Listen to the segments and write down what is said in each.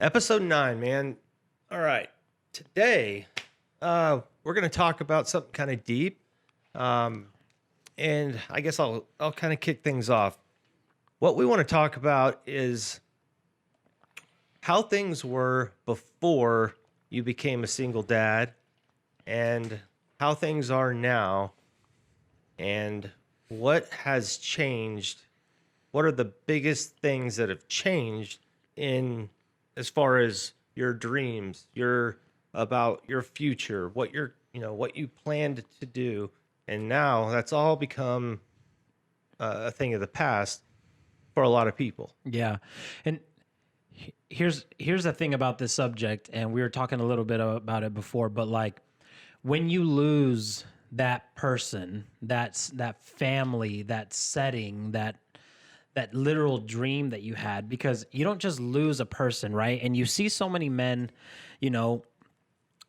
Episode 9, man. All right. Today, we're going to talk about something kind of deep. Um, and I guess I'll kind of kick things off. What we want to talk about is how things were before you became a single dad and how things are now and what has changed. What are the biggest things that have changed in as far as your dreams, your about your future, what you planned to do, and now that's all become a thing of the past for a lot of people. Yeah. And here's the thing about this subject, and we were talking a little bit about it before, but like when you lose that person, that family, that setting, that literal dream that you had, because you don't just lose a person, right? And you see so many men, you know,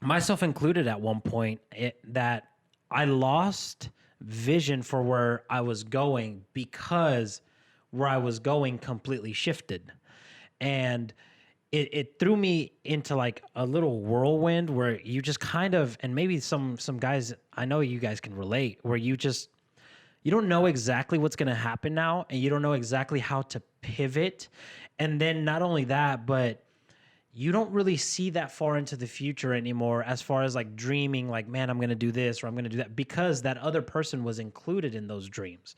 myself included at one point, that I lost vision for where I was going because where I was going completely shifted. And it threw me into like a little whirlwind where you just kind of, and maybe some guys, I know you guys can relate, where you don't know exactly what's going to happen now, and you don't know exactly how to pivot. And then not only that, but you don't really see that far into the future anymore as far as like dreaming, like, man, I'm going to do this or I'm going to do that, because that other person was included in those dreams.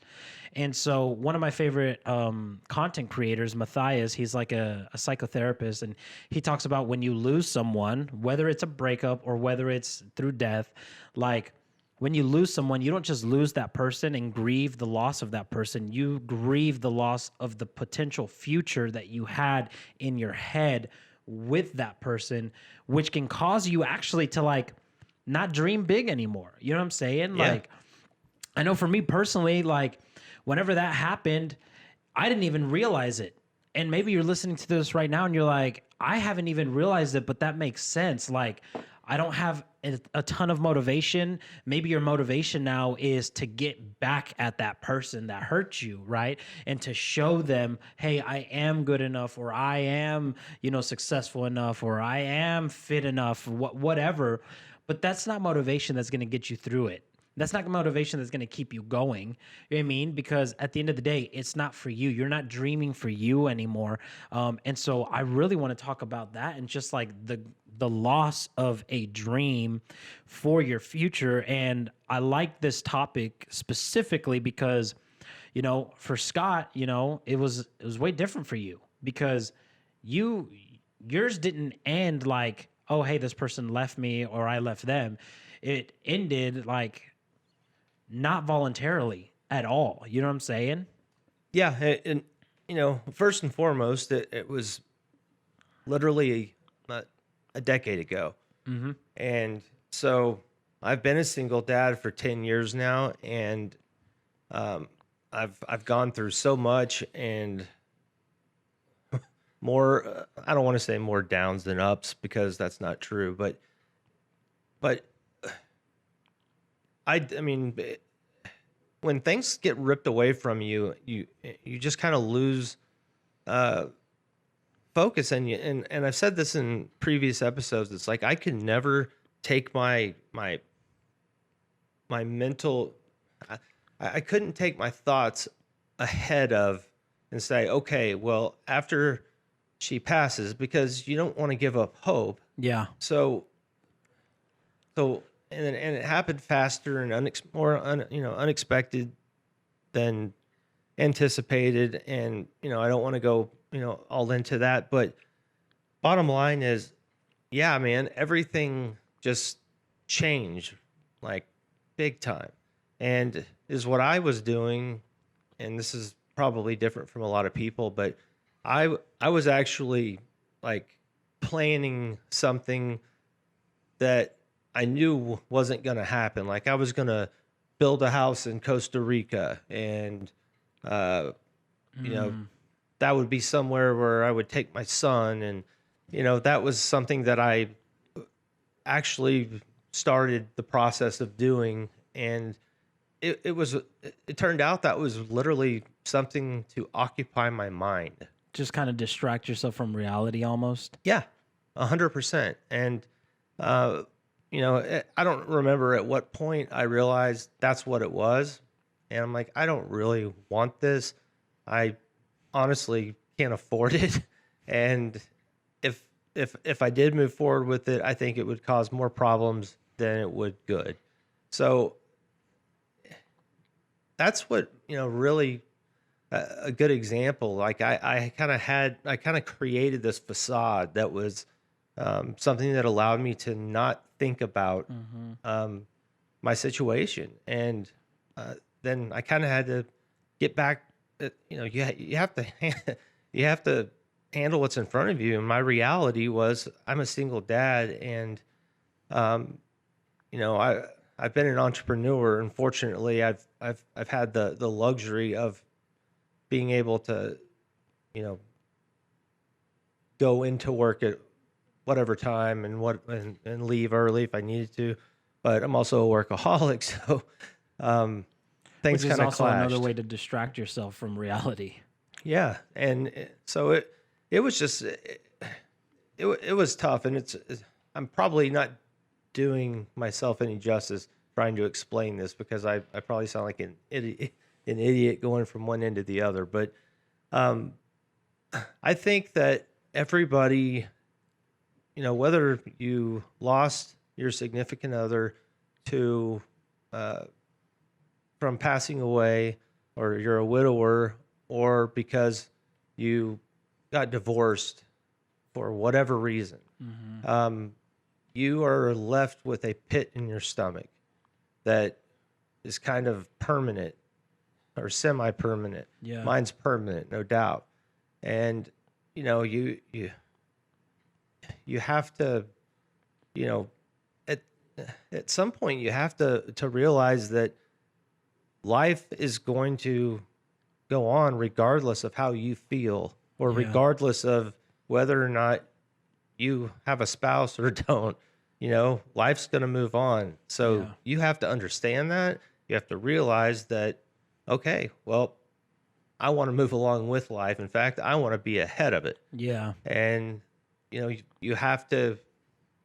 And so one of my favorite content creators, Matthias, he's like a psychotherapist, and he talks about when you lose someone, whether it's a breakup or whether it's through death, like when you lose someone, you don't just lose that person and grieve the loss of that person. You grieve the loss of the potential future that you had in your head with that person, which can cause you actually to like not dream big anymore. You know what I'm saying? Yeah. Like, I know for me personally, like whenever that happened, I didn't even realize it. And maybe you're listening to this right now and you're like, I haven't even realized it, but that makes sense. Like, I don't have a ton of motivation. Maybe your motivation now is to get back at that person that hurt you, right? And to show them, hey, I am good enough, or I am, successful enough, or I am fit enough, whatever. But that's not motivation that's going to get you through it. That's not motivation that's going to keep you going. You know what I mean? Because at the end of the day, it's not for you. You're not dreaming for you anymore. And so I really want to talk about that, and just like the loss of a dream for your future. And I like this topic specifically because, for Scott, it was way different for you, because yours didn't end like, oh, hey, this person left me or I left them. It ended like not voluntarily at all. You know what I'm saying? Yeah, and first and foremost, it was literally a decade ago. Mm-hmm. And so I've been a single dad for 10 years now, and I've gone through so much, and more I don't want to say more downs than ups, because that's not true, but I mean, when things get ripped away from you, you just kind of lose uh focus. And I've said this in previous episodes. It's like I could never take my mental I, I couldn't take my thoughts ahead of and say, okay, well, after she passes, because you don't want to give up hope. Yeah. So and it happened faster and unexpected than anticipated. And I don't want to go all into that, but bottom line is, yeah, man, everything just changed like big time. And is what I was doing, and this is probably different from a lot of people, but I was actually like planning something that I knew wasn't going to happen. Like I was going to build a house in Costa Rica, and you know that would be somewhere where I would take my son. And that was something that I actually started the process of doing. And it turned out that was literally something to occupy my mind. just kind of distract yourself from reality almost. Yeah, 100%. And, I don't remember at what point I realized that's what it was. And I'm like, I don't really want this. I honestly can't afford it. And if I did move forward with it, I think it would cause more problems than it would good. So that's what, really a good example. Like I kind of created this facade that was something that allowed me to not think about um, my situation. And then I kind of had to get back. You have to you have to handle what's in front of you. And my reality was I'm a single dad, and um, I've been an entrepreneur. Unfortunately, I've had the luxury of being able to, you know, go into work at whatever time and leave early if I needed to. But I'm also a workaholic, so um, things Which is kind of also clashed. another way to distract yourself from reality. Yeah, and so it was just it was tough, and I'm probably not doing myself any justice trying to explain this because I probably sound like an idiot going from one end to the other. But um, I think that everybody, whether you lost your significant other to uh, from passing away, or you're a widower, or because you got divorced for whatever reason, um, you are left with a pit in your stomach that is kind of permanent or semi-permanent. Yeah. Mine's permanent, no doubt. And you have to, you know, at at some point you have to realize that life is going to go on regardless of how you feel, or Yeah. regardless of whether or not you have a spouse or don't. Life's going to move on. So Yeah. you have to understand that. You have to realize that, okay, well, I want to move along with life. In fact, I want to be ahead of it. Yeah. And, you have to,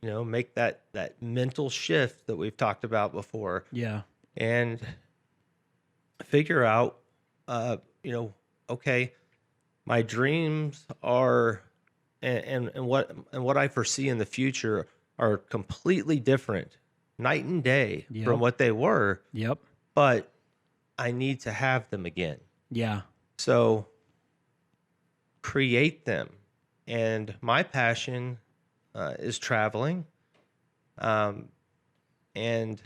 make that mental shift that we've talked about before, Yeah. and figure out, uh, okay, my dreams are, and what I foresee in the future are completely different, night and day from Yep. what they were, Yep. but I need to have them again. Yeah. So create them. And my passion is traveling. Um, and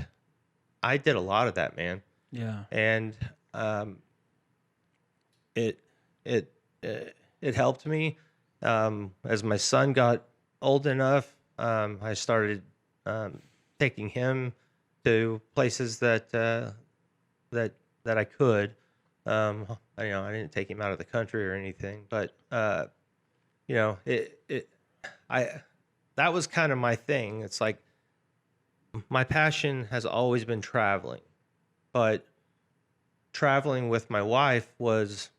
I did a lot of that, man. Yeah. And um, it it it helped me as my son got old enough. I started taking him to places that I could. I didn't take him out of the country or anything, but it I that was kind of my thing. It's like my passion has always been traveling, but traveling with my wife was,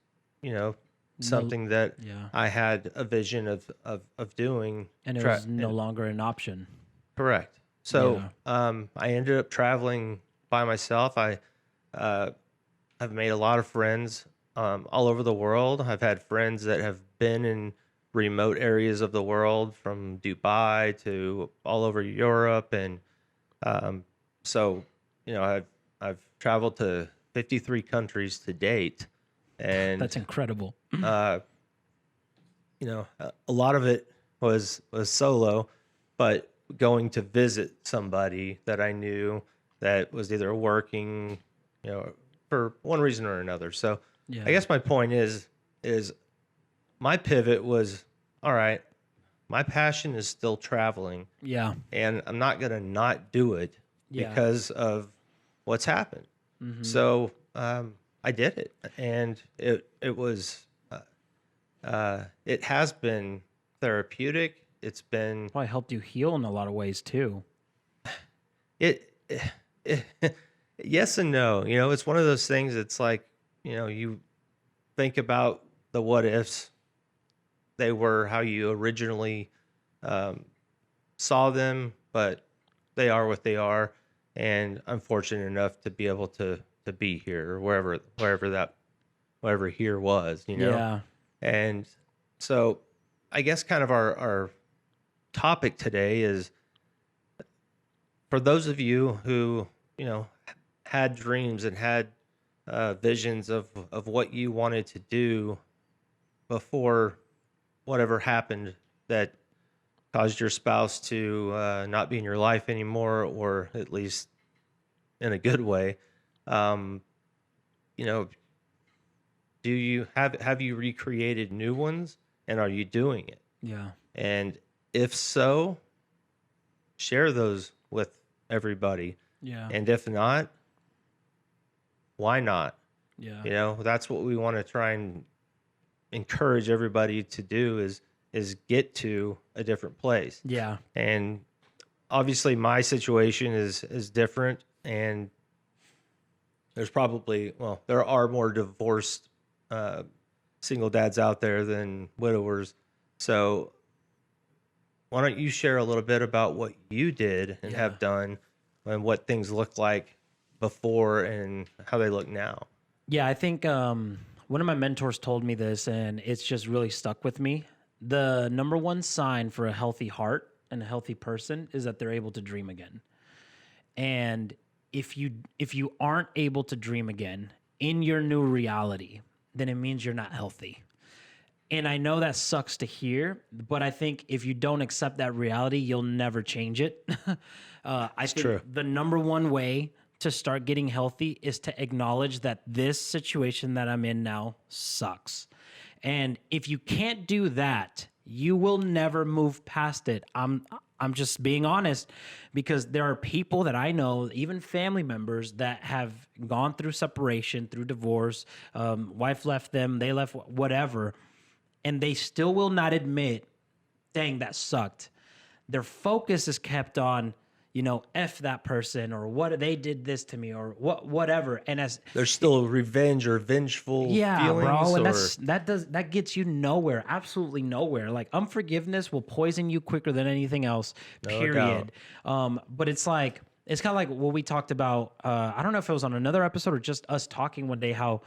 No. something that Yeah. I had a vision of doing. And it Tra- was no longer an option. Correct. So Yeah. I ended up traveling by myself. Uh, I've made a lot of friends all over the world. I've had friends that have been in remote areas of the world, from Dubai to all over Europe, and um, so I've traveled to 53 countries to date, and That's incredible. uh, a lot of it was solo, but going to visit somebody that I knew that was either working, for one reason or another. So Yeah. I guess my point is my pivot was, all right, my passion is still traveling, Yeah. and I'm not gonna not do it Yeah. because of what's happened. So I did it, and it was it has been therapeutic. It's been Probably helped you heal in a lot of ways too. it, yes and no. It's one of those things. It's like, you think about the what ifs, they were how you originally um, saw them, but they are what they are. And I'm fortunate enough to be able to be here or wherever here was, you know. Yeah. And so I guess kind of our topic today is for those of you who, you know, had dreams and had visions of what you wanted to do before whatever happened that caused your spouse to not be in your life anymore, or at least in a good way. Um, you know, do you have you recreated new ones, and are you doing it? Yeah. And if so, share those with everybody. Yeah. And if not, why not? Yeah. You know, that's what we want to try and encourage everybody to do is get to a different place. Yeah. And obviously my situation is different, and there's probably, well, there are more divorced uh single dads out there than widowers. So why don't you share a little bit about what you did and Yeah. have done, and what things looked like before and how they look now? Yeah, I think one of my mentors told me this, and it's just really stuck with me. The number one sign for a healthy heart and a healthy person is that they're able to dream again. And if you aren't able to dream again in your new reality, then it means you're not healthy. And I know that sucks to hear, but I think if you don't accept that reality, you'll never change it. I think true. the number one way to start getting healthy is to acknowledge that this situation that I'm in now sucks. And if you can't do that, you will never move past it. I'm just being honest, because there are people that I know, even family members, that have gone through separation, through divorce, wife left them, they left, whatever, and they still will not admit, dang, that sucked. Their focus is kept on, F that person, or what they did this to me, or whatever. And as There's still revenge or vengeful yeah, feelings, bro, and or that gets you nowhere, absolutely nowhere. Like, unforgiveness will poison you quicker than anything else. No Period. But it's like, it's kind of like what we talked about. I don't know if it was on another episode or just us talking one day, how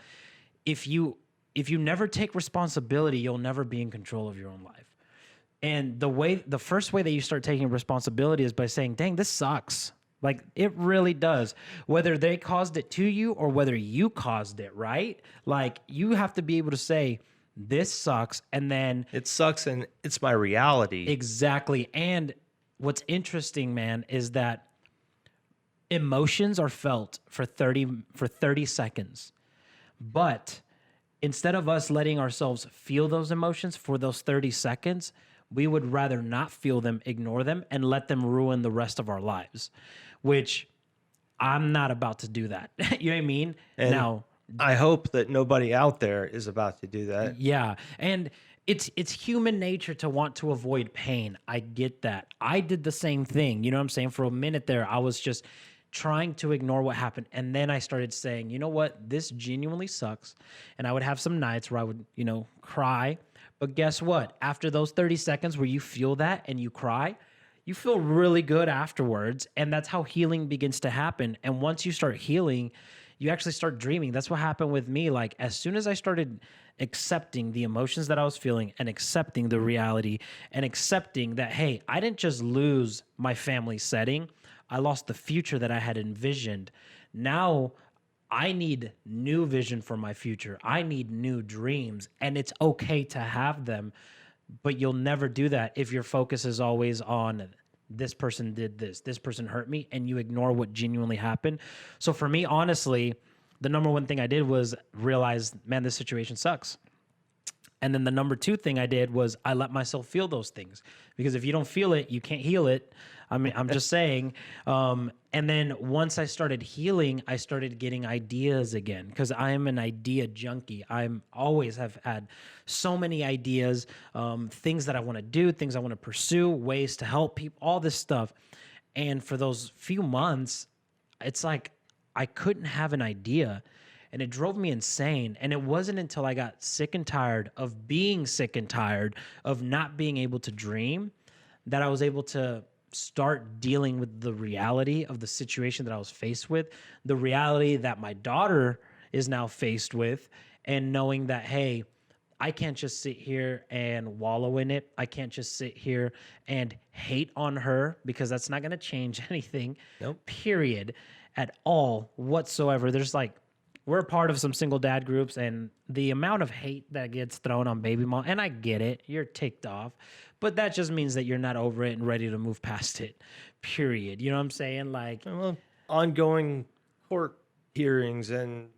if you never take responsibility, you'll never be in control of your own life. And the first way that you start taking responsibility is by saying, dang, this sucks. Like, it really does. Whether they caused it to you or whether you caused it, right? Like, you have to be able to say, this sucks. And then it sucks and it's my reality. exactly. And what's interesting, man, is that emotions are felt for 30 seconds. But instead of us letting ourselves feel those emotions for those 30 seconds, we would rather not feel them, ignore them, and let them ruin the rest of our lives, which I'm not about to do that. You know what I mean? And Now, I hope that nobody out there is about to do that. yeah. And it's human nature to want to avoid pain. I get that. I did the same thing. You know what I'm saying? For a minute there, I was just trying to ignore what happened. And then I started saying, you know what? This genuinely sucks. And I would have some nights where I would, cry. But guess what? After those 30 seconds where you feel that and you cry, you feel really good afterwards. And that's how healing begins to happen. And once you start healing, you actually start dreaming. That's what happened with me. Like, as soon as I started accepting the emotions that I was feeling and accepting the reality and accepting that, hey, I didn't just lose my family setting, I lost the future that I had envisioned. Now I need new vision for my future. I need new dreams, and it's okay to have them, but you'll never do that if your focus is always on this person did this person hurt me, and you ignore what genuinely happened. So for me, honestly, the number one thing I did was realize, man, this situation sucks. And then the number two thing I did was I let myself feel those things, because if you don't feel it, you can't heal it. I mean, I'm just saying. And then once I started healing, I started getting ideas again, because I am an idea junkie. I'm always have had so many ideas, things that I want to do, things I want to pursue, ways to help people, all this stuff. And for those few months, it's like I couldn't have an idea. and it drove me insane. And it wasn't until I got sick and tired of being sick and tired of not being able to dream that I was able to start dealing with the reality of the situation that I was faced with, the reality that my daughter is now faced with, and knowing that, hey, I can't just sit here and wallow in it. I can't just sit here and hate on her, because that's not going to change anything. Nope. Period. At all whatsoever. There's like, we're a part of some single dad groups, and the amount of hate that gets thrown on baby mom, and I get it, you're ticked off, but that just means that you're not over it and ready to move past it. Period. You know what I'm saying? Like, Well, ongoing court hearings and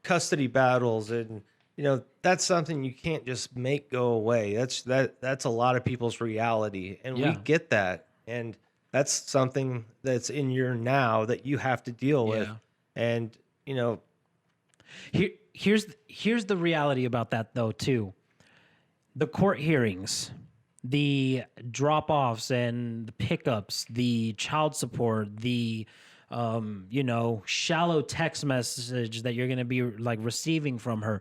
custody battles, and that's something you can't just make go away. That's a lot of people's reality, and we Yeah. get that, and that's something that's in your now that you have to deal with. Yeah. And here's the reality about that though too. The court hearings, the drop-offs and the pickups, the child support, the shallow text message that you're going to be like receiving from her.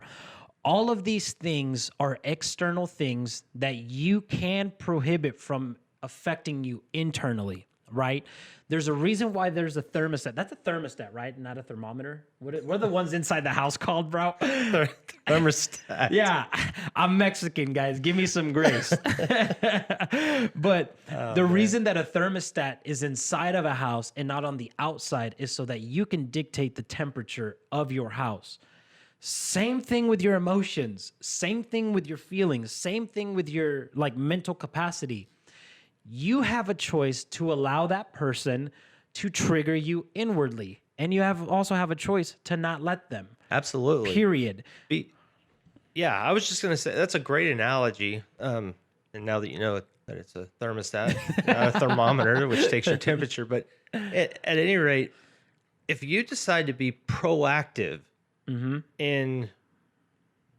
All of these things are external things that you can prohibit from affecting you internally, right? There's a reason why there's a thermostat. That's a thermostat, right? Not a thermometer. What are the ones inside the house called, bro? thermostat. Yeah, I'm Mexican, guys. Give me some grace. But the reason that a thermostat is inside of a house and not on the outside is so that you can dictate the temperature of your house. Same thing with your emotions. Same thing with your feelings. Same thing with your like mental capacity. You have a choice to allow that person to trigger you inwardly, and you also have a choice to not let them. Absolutely. Period. Yeah, I was just gonna say that's a great analogy. And now that you know that it's a thermostat, not a thermometer, which takes your temperature, but at any rate, if you decide to be proactive in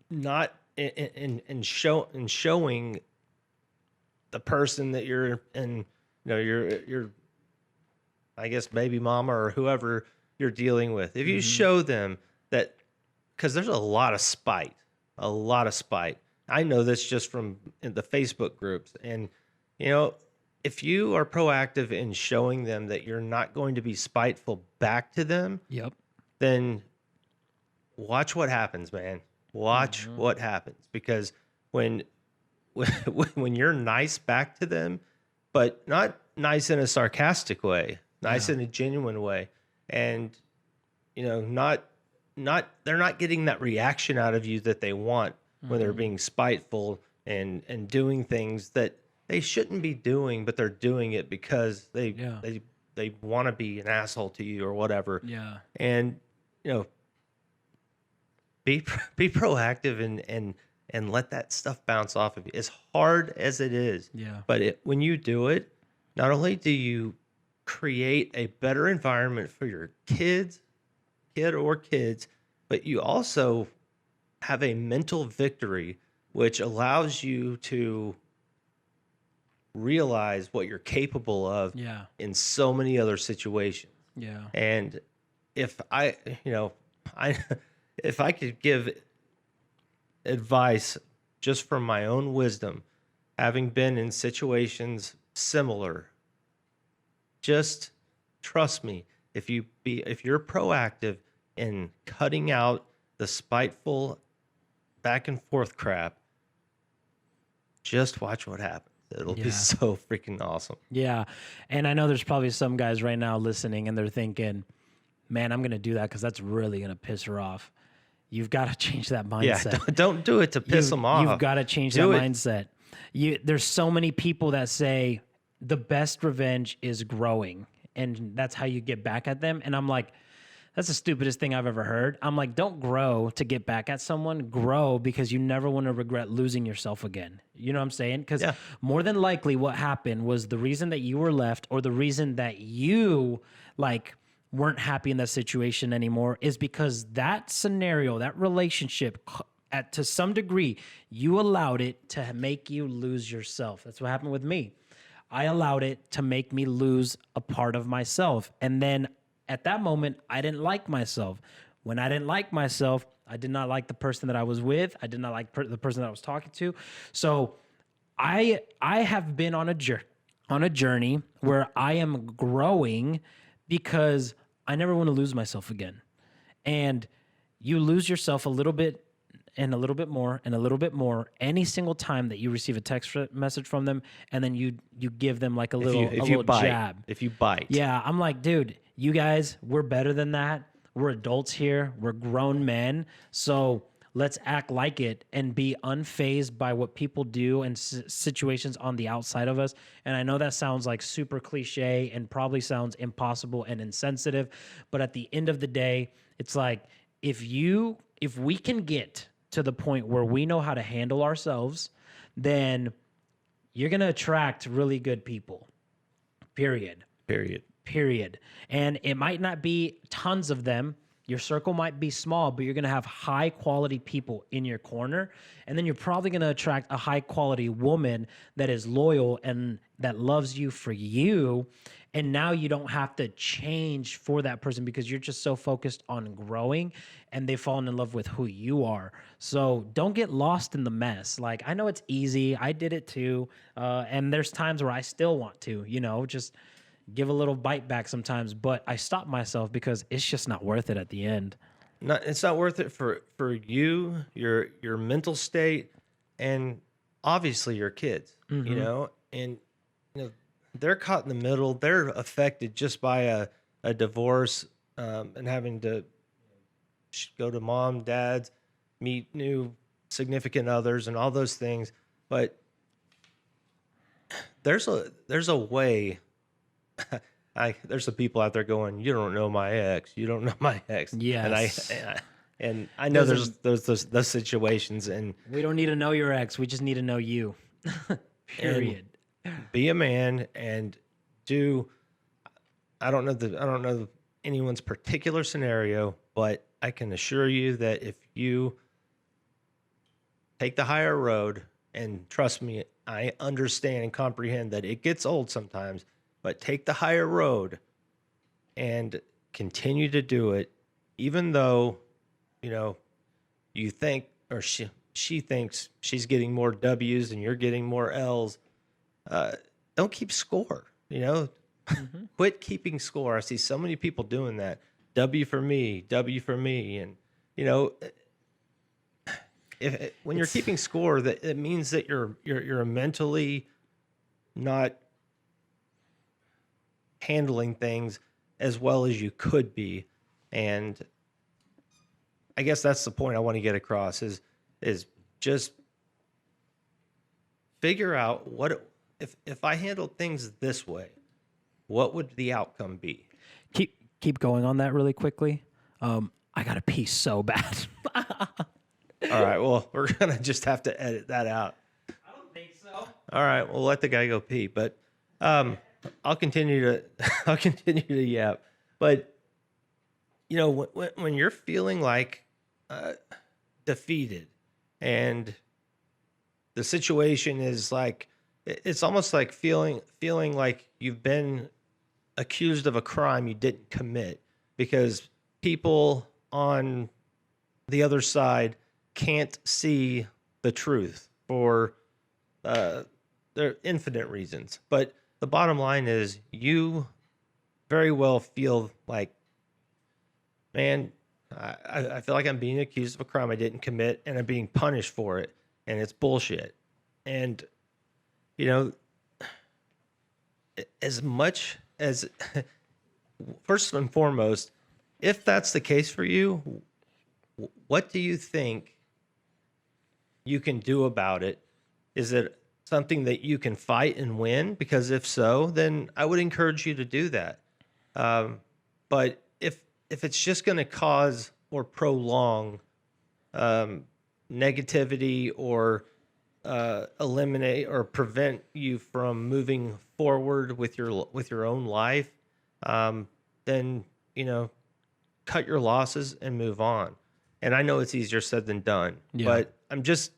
not in showing the person that you're in, your I guess baby mama or whoever you're dealing with, if you show them that, because there's a lot of spite. I know this just from the Facebook groups. And, if you are proactive in showing them that you're not going to be spiteful back to them, Yep. then watch what happens, man. Watch what happens. Because when you're nice back to them, but not nice in a sarcastic way, nice in a genuine way, and, they're not getting that reaction out of you that they want when they're being spiteful and doing things that they shouldn't be doing, but they're doing it because they want to be an asshole to you or whatever. Yeah. And be proactive and let that stuff bounce off of you, as hard as it is. Yeah. But when you do it, not only do you create a better environment for your kid or kids, but you also have a mental victory, which allows you to realize what you're capable of in so many other situations. Yeah. And if if I could give advice just from my own wisdom, having been in situations similar, just trust me. If you're proactive in cutting out the spiteful back and forth crap, just watch what happens. It'll be so freaking awesome. Yeah. And I know there's probably some guys right now listening and they're thinking, man, I'm going to do that because that's really going to piss her off. You've got to change that mindset. Yeah, don't do it to piss them off. You've got to change that mindset. There's so many people that say the best revenge is growing, and that's how you get back at them. And I'm like, that's the stupidest thing I've ever heard. I'm like, don't grow to get back at someone. Grow because you never want to regret losing yourself again. You know what I'm saying? Because more than likely what happened was the reason that you were left, or the reason that you weren't happy in that situation anymore, is because that scenario, that relationship, to some degree, you allowed it to make you lose yourself. That's what happened with me. I allowed it to make me lose a part of myself. And then at that moment, I didn't like myself. When I didn't like myself, I did not like the person that I was with. I did not like the person that I was talking to. So I have been on a journey where I am growing because I never want to lose myself again. And you lose yourself a little bit and a little bit more and a little bit more any single time that you receive a text message from them, and then you give them like a little jab. If you bite, Yeah, I'm like, dude, you guys, we're better than that. We're adults here. We're grown men. So let's act like it and be unfazed by what people do and situations on the outside of us. And I know that sounds like super cliche and probably sounds impossible and insensitive, but at the end of the day, it's like if we can get to the point where we know how to handle ourselves, then you're going to attract really good people. Period. And it might not be tons of them. Your circle might be small, but you're going to have high quality people in your corner. And then you're probably going to attract a high quality woman that is loyal and that loves you for you. And now you don't have to change for that person because you're just so focused on growing and they've fallen in love with who you are. So don't get lost in the mess. Like, I know it's easy. I did it too. And there's times where I still want to, just give a little bite back sometimes, but I stop myself because it's just not worth it at the end. it's not worth it for you, your mental state, and obviously your kids. And they're caught in the middle. They're affected just by a divorce, and having to go to mom, dad's, meet new significant others, and all those things. But there's a way. There's some people out there going, "You don't know my ex. You don't know my ex." Yes. And I know there's those situations, and we don't need to know your ex. We just need to know you. Period. Be a man and do. I don't know anyone's particular scenario, but I can assure you that if you take the higher road, and trust me, I understand and comprehend that it gets old sometimes, but take the higher road and continue to do it, even though, you think, or she thinks she's getting more W's and you're getting more L's. Don't keep score, Quit keeping score. I see so many people doing that. W for me, and when you're keeping score, that it means that you're mentally not handling things as well as you could be. And I guess that's the point I want to get across is just figure out what if I handled things this way, what would the outcome be? Keep going on that really quickly. I got to pee so bad. All right, well, we're gonna just have to edit that out. I don't think so. All right, we'll let the guy go pee, but I'll continue to yap. But when you're feeling like defeated, and the situation is like, it's almost like feeling like you've been accused of a crime you didn't commit because people on the other side can't see the truth for there are infinite reasons. But the bottom line is you very well feel like, man, I feel like I'm being accused of a crime I didn't commit and I'm being punished for it. And it's bullshit. And, as much as, first and foremost, if that's the case for you, what do you think you can do about it? Is it something that you can fight and win? Because if so, then I would encourage you to do that. But if it's just going to cause or prolong negativity or eliminate or prevent you from moving forward with your own life, then cut your losses and move on. And I know it's easier said than done, but I'm just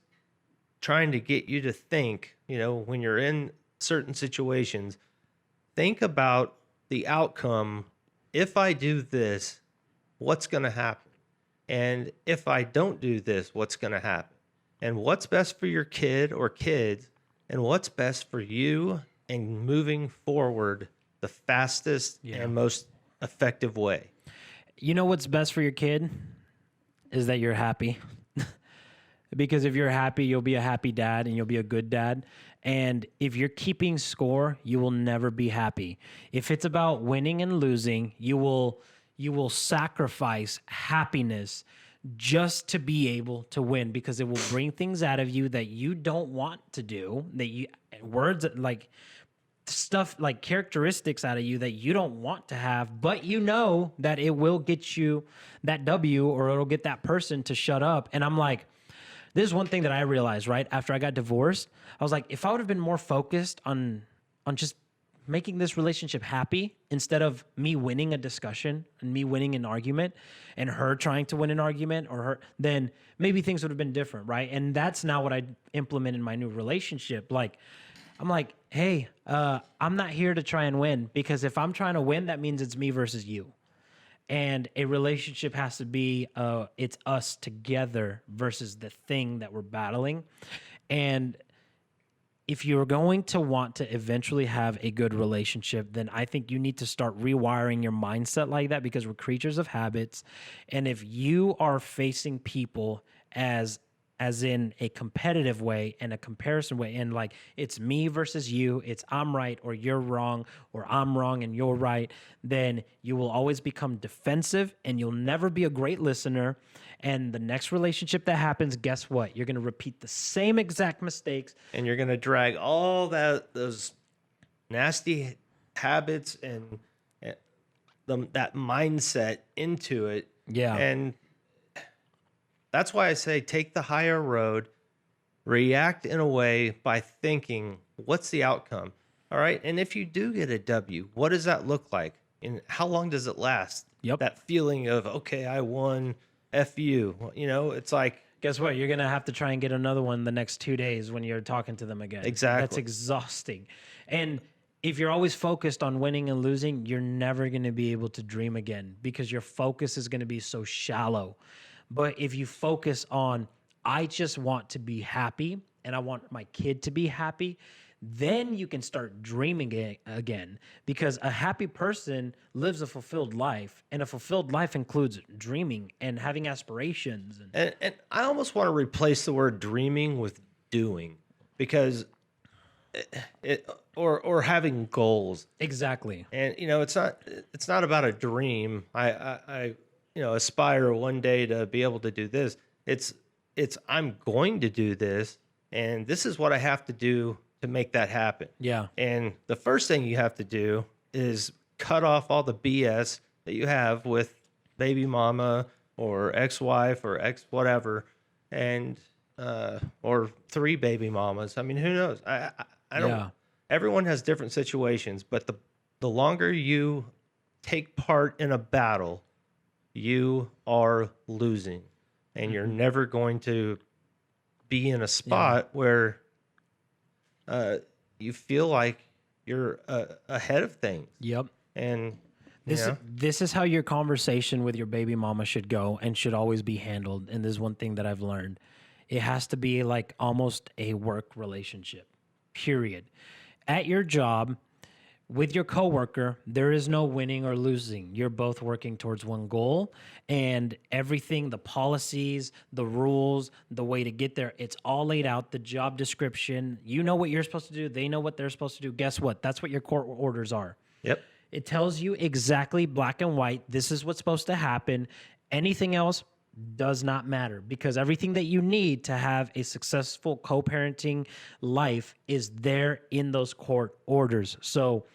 trying to get you to think, when you're in certain situations, think about the outcome if I do this, what's going to happen? And if I don't do this, what's going to happen? And what's best for your kid or kids? And what's best for you and moving forward the fastest and most effective way? You know what's best for your kid is that you're happy. Because if you're happy, you'll be a happy dad and you'll be a good dad. And if you're keeping score, you will never be happy. If it's about winning and losing, you will sacrifice happiness just to be able to win, because it will bring things out of you that you don't want to do, that you words like stuff like characteristics out of you that you don't want to have, but you know that it will get you that W, or it'll get that person to shut up. And I'm like, this is one thing that I realized right after I got divorced. I was like, if I would have been more focused on just making this relationship happy instead of me winning a discussion and me winning an argument and her trying to win an argument, or her, then maybe things would have been different, right? And that's now what I implement in my new relationship. Like, I'm like, hey, I'm not here to try and win, because if I'm trying to win, that means it's me versus you. And a relationship has to be, it's us together versus the thing that we're battling. And if you're going to want to eventually have a good relationship, then I think you need to start rewiring your mindset like that, because we're creatures of habits. And if you are facing people as in a competitive way and a comparison way, and like it's me versus you, it's I'm right or you're wrong, or I'm wrong and you're right, then you will always become defensive and you'll never be a great listener. And the next relationship that happens, guess what? You're going to repeat the same exact mistakes. And you're going to drag all those nasty habits and that mindset into it. Yeah. And that's why I say take the higher road, react in a way by thinking, what's the outcome? All right. And if you do get a W, what does that look like? And how long does it last? Yep. That feeling of, okay, I won, F you. You know, it's like, guess what? You're going to have to try and get another one the next 2 days when you're talking to them again. Exactly. That's exhausting. And if you're always focused on winning and losing, you're never going to be able to dream again, because your focus is going to be so shallow. But if you focus on, I just want to be happy and I want my kid to be happy, then you can start dreaming again, because a happy person lives a fulfilled life, and a fulfilled life includes dreaming and having aspirations. And I almost want to replace the word dreaming with doing, because or having goals. Exactly. And you know, it's not about a dream. I aspire one day to be able to do this. It's I'm going to do this, and this is what I have to do to make that happen. Yeah. And the first thing you have to do is cut off all the BS that you have with baby mama or ex-wife or ex whatever, and or 3 baby mamas. I mean, who knows? I don't. Yeah. Everyone has different situations, but the longer you take part in a battle, you are losing, and you're never going to be in a spot where you feel like you're ahead of things. Yep. And This is how your conversation with your baby mama should go and should always be handled. And this is one thing that I've learned. It has to be like almost a work relationship, period. At your job, with your coworker, there is no winning or losing. You're both working towards one goal, and everything, the policies, the rules, the way to get there, it's all laid out, the job description. You know what you're supposed to do. They know what they're supposed to do. Guess what? That's what your court orders are. Yep. It tells you exactly black and white. This is what's supposed to happen. Anything else does not matter, because everything that you need to have a successful co-parenting life is there in those court orders. So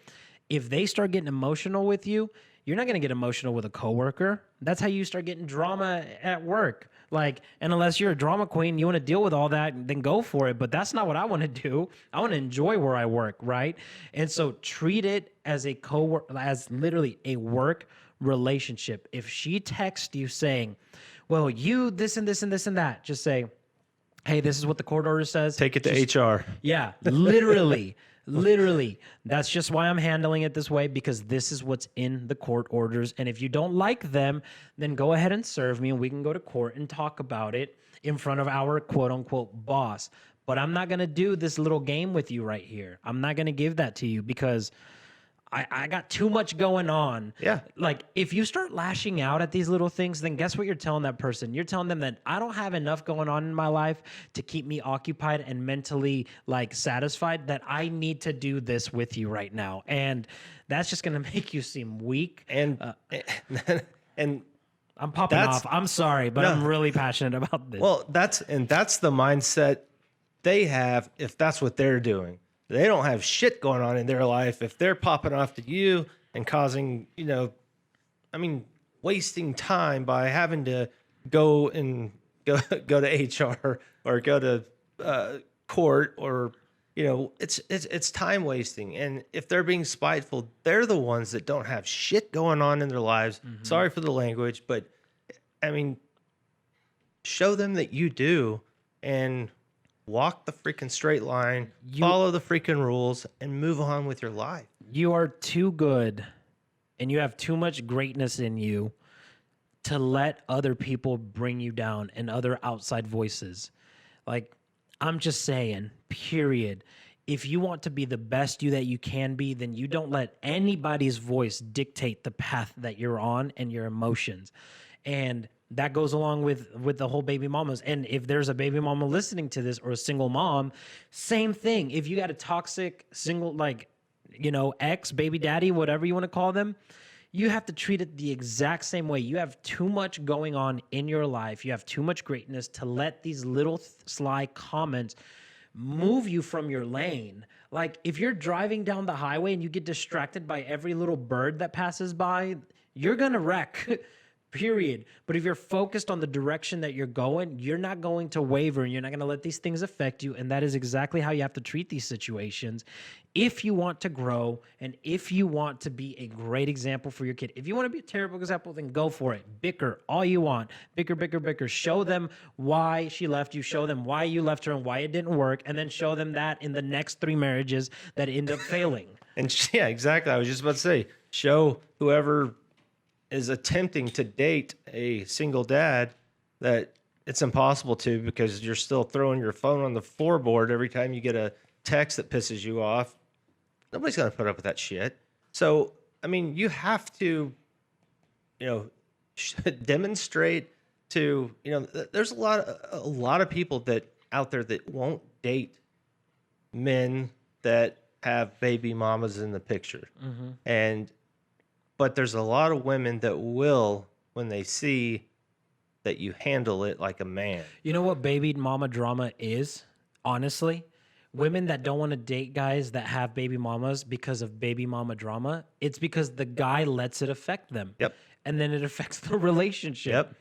if they start getting emotional with you, you're not going to get emotional with a coworker. That's how you start getting drama at work. Like, and unless you're a drama queen, you want to deal with all that, then go for it. But that's not what I want to do. I want to enjoy where I work, right? And so treat it as a as literally a work relationship. If she texts you saying, well, you this and this and this and that, just say, hey, this is what the court order says. Take it to HR. Yeah, literally. Literally. That's just why I'm handling it this way, because this is what's in the court orders. And if you don't like them, then go ahead and serve me and we can go to court and talk about it in front of our quote unquote boss. But I'm not going to do this little game with you right here. I'm not going to give that to you because I got too much going on. Yeah. Like, if you start lashing out at these little things, then guess what you're telling that person? You're telling them that I don't have enough going on in my life to keep me occupied and mentally, like, satisfied, that I need to do this with you right now. And that's just going to make you seem weak. And and I'm popping off. I'm sorry, but I'm really passionate about this. well, that's the mindset they have if that's what they're doing. They don't have shit going on in their life if they're popping off to you and causing, wasting time by having to go to HR or go to court, or it's time wasting. And if they're being spiteful, they're the ones that don't have shit going on in their lives. Mm-hmm. Sorry for the language, but show them that you do, and walk the freaking straight line, follow the freaking rules, and move on with your life. You are too good and you have too much greatness in you to let other people bring you down and other outside voices. Like, I'm just saying, period. If you want to be the best you that you can be, then you don't let anybody's voice dictate the path that you're on and your emotions. And that goes along with the whole baby mamas. And if there's a baby mama listening to this, or a single mom, same thing. If you got a toxic single, ex, baby daddy, whatever you want to call them, you have to treat it the exact same way. You have too much going on in your life. You have too much greatness to let these little sly comments move you from your lane. Like, if you're driving down the highway and you get distracted by every little bird that passes by, you're going to wreck. Period. But if you're focused on the direction that you're going, you're not going to waver, and you're not going to let these things affect you. And that is exactly how you have to treat these situations if you want to grow and if you want to be a great example for your kid. If you want to be a terrible example, then go for it. Bicker all you want. Bicker, bicker, bicker. Show them why she left you. Show them why you left her and why it didn't work. And then show them that in the next 3 marriages that end up failing. And yeah, exactly. I was just about to say, show whoever is attempting to date a single dad that it's impossible to, because you're still throwing your phone on the floorboard every time you get a text that pisses you off. Nobody's going to put up with that shit. So, you have to, demonstrate to, there's a lot of people that out there that won't date men that have baby mamas in the picture. Mm-hmm. But there's a lot of women that will, when they see that you handle it like a man. You know what baby mama drama is? Honestly, women that don't want to date guys that have baby mamas because of baby mama drama, it's because the guy lets it affect them. Yep. And then it affects the relationship.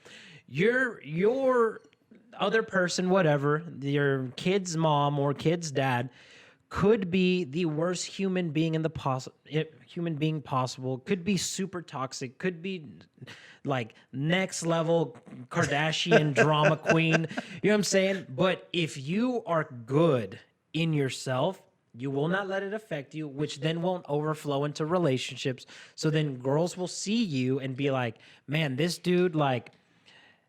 Yep. Your other person, whatever, your kid's mom or kid's dad, could be the worst human being possible, could be super toxic, could be like next level Kardashian drama queen. You know what I'm saying? But if you are good in yourself, you will not let it affect you, which then won't overflow into relationships. So then girls will see you and be like, man, this dude, like,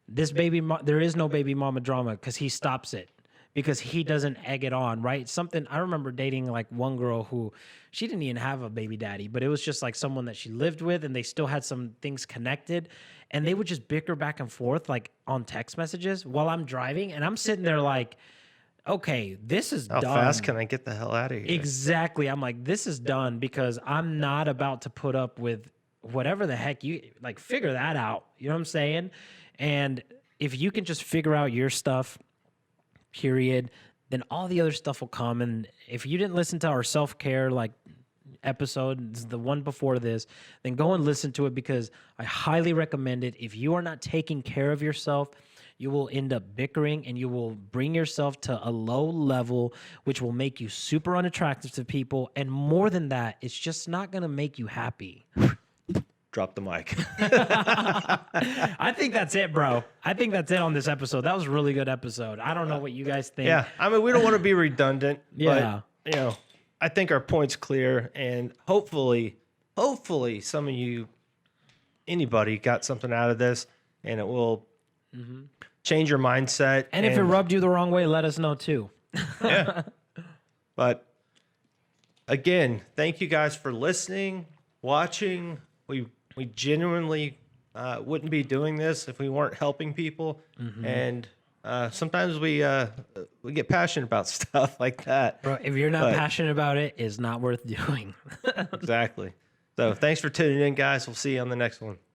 this there is no baby mama drama, because he stops it. Because he doesn't egg it on, right? I remember dating like one girl who, she didn't even have a baby daddy, but it was just like someone that she lived with, and they still had some things connected, and they would just bicker back and forth like on text messages while I'm driving, and I'm sitting there like, okay, this is done. How fast can I get the hell out of here? Exactly. I'm like, this is done, because I'm not about to put up with whatever the heck you, like, figure that out. You know what I'm saying? And if you can just figure out your stuff, period, then all the other stuff will come. And if you didn't listen to our self-care episode, the one before this, then go and listen to it, because I highly recommend it. If you are not taking care of yourself, you will end up bickering, and you will bring yourself to a low level, which will make you super unattractive to people. And more than that, it's just not going to make you happy. drop the mic. I think that's it, bro. I think that's it on this episode. That was a really good episode. I don't know what you guys think. Yeah, I mean, we don't want to be redundant. Yeah. But, you know, I think our point's clear, and hopefully, some of you, anybody, got something out of this, and it will change your mindset. And if it rubbed you the wrong way, let us know too. Yeah. But again, thank you guys for listening, watching. We genuinely wouldn't be doing this if we weren't helping people. And sometimes we get passionate about stuff like that. Bro, if you're not passionate about it, it's not worth doing. Exactly. So thanks for tuning in, guys. We'll see you on the next one.